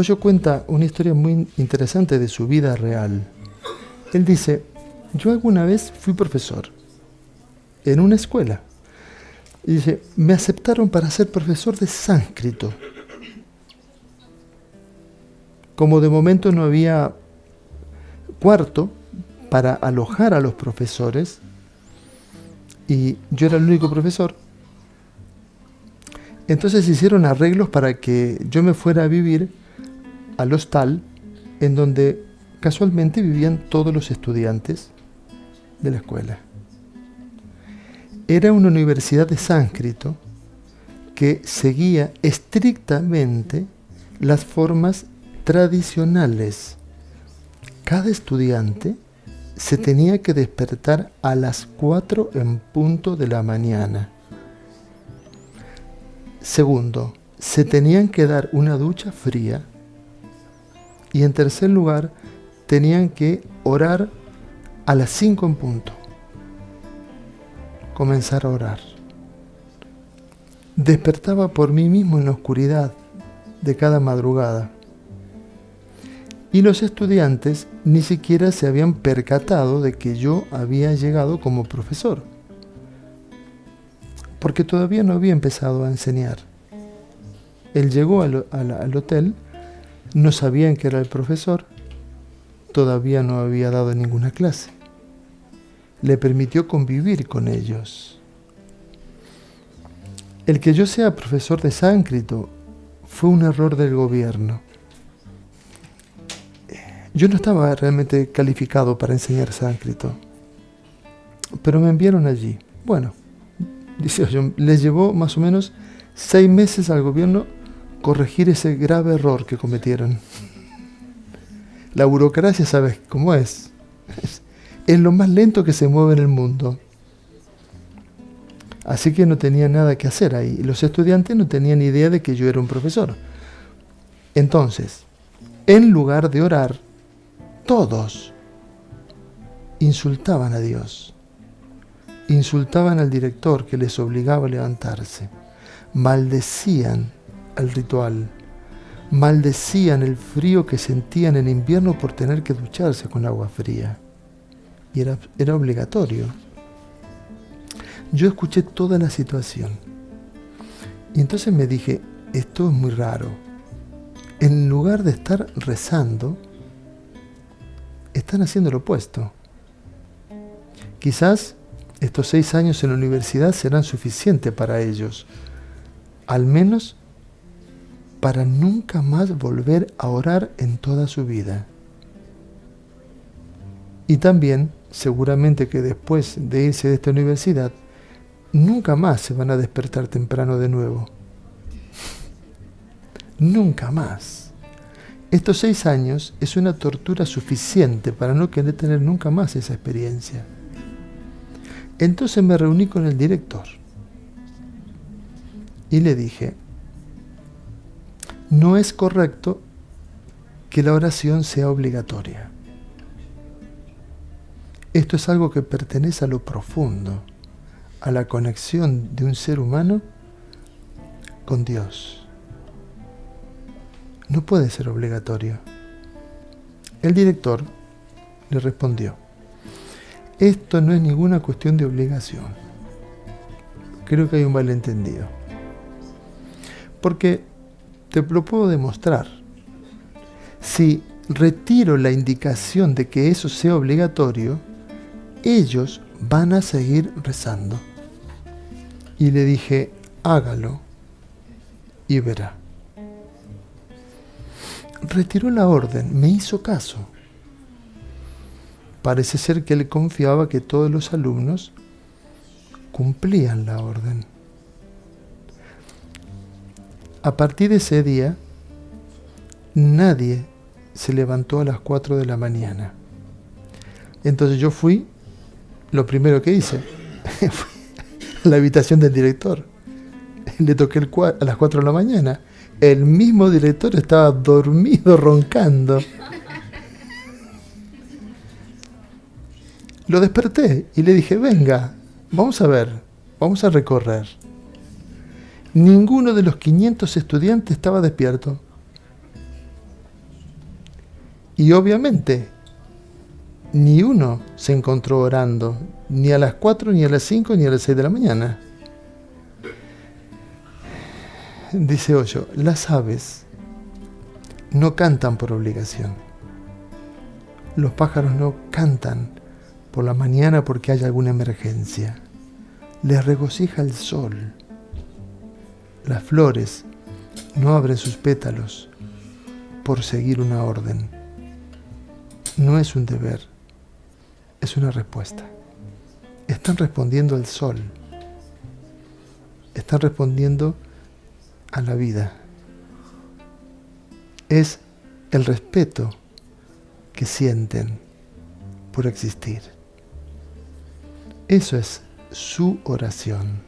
Hoyo cuenta una historia muy interesante de su vida real. Él dice, yo alguna vez fui profesor en una escuela. Y dice, me aceptaron para ser profesor de sánscrito. Como de momento no había cuarto para alojar a los profesores, y yo era el único profesor, entonces hicieron arreglos para que yo me fuera a vivir al hostal, en donde casualmente vivían todos los estudiantes de la escuela. Era una universidad de sánscrito que seguía estrictamente las formas tradicionales. Cada estudiante se tenía que despertar a las 4 en punto de la mañana. Segundo, se tenían que dar una ducha fría. Y en tercer lugar, tenían que orar a las 5 en punto. Comenzar a orar. Despertaba por mí mismo en la oscuridad de cada madrugada. Y los estudiantes ni siquiera se habían percatado de que yo había llegado como profesor, porque todavía no había empezado a enseñar. Él llegó al hotel, no sabían que era el profesor, todavía no había dado ninguna clase. Le permitió convivir con ellos. El que yo sea profesor de sánscrito fue un error del gobierno. Yo no estaba realmente calificado para enseñar sánscrito, pero me enviaron allí. Bueno, dice yo, les llevó más o menos 6 meses al gobierno corregir ese grave error que cometieron. La burocracia, ¿sabes cómo es? Es lo más lento que se mueve en el mundo. Así que no tenía nada que hacer ahí. Los estudiantes no tenían idea de que yo era un profesor. Entonces, en lugar de orar, todos insultaban a Dios. Insultaban al director que les obligaba a levantarse. Maldecían al ritual. Maldecían el frío que sentían en invierno por tener que ducharse con agua fría. Y era obligatorio. Yo escuché toda la situación. Y entonces me dije, esto es muy raro. En lugar de estar rezando, están haciendo lo opuesto. Quizás estos 6 años en la universidad serán suficientes para ellos. Al menos para nunca más volver a orar en toda su vida. Y también, seguramente que después de irse de esta universidad, nunca más se van a despertar temprano de nuevo. Nunca más. Estos 6 años es una tortura suficiente para no querer tener nunca más esa experiencia. Entonces me reuní con el director y le dije, no es correcto que la oración sea obligatoria. Esto es algo que pertenece a lo profundo, a la conexión de un ser humano con Dios. No puede ser obligatorio. El director le respondió, esto no es ninguna cuestión de obligación. Creo que hay un malentendido. Porque te lo puedo demostrar. Si retiro la indicación de que eso sea obligatorio, ellos van a seguir rezando. Y le dije, hágalo y verá. Retiró la orden, me hizo caso. Parece ser que él confiaba que todos los alumnos cumplían la orden. A partir de ese día, nadie se levantó a las 4 de la mañana. Entonces yo fui, lo primero que hice, fui a la habitación del director. Le toqué a las 4 de la mañana. El mismo director estaba dormido, roncando. Lo desperté y le dije, venga, vamos a ver, vamos a recorrer. Ninguno de los 500 estudiantes estaba despierto. Y obviamente, ni uno se encontró orando, ni a las 4, ni a las 5, ni a las 6 de la mañana. Dice Osho, las aves no cantan por obligación. Los pájaros no cantan por la mañana porque haya alguna emergencia. Les regocija el sol. Las flores no abren sus pétalos por seguir una orden. No es un deber, es una respuesta. Están respondiendo al sol. Están respondiendo a la vida. Es el respeto que sienten por existir. Eso es su oración.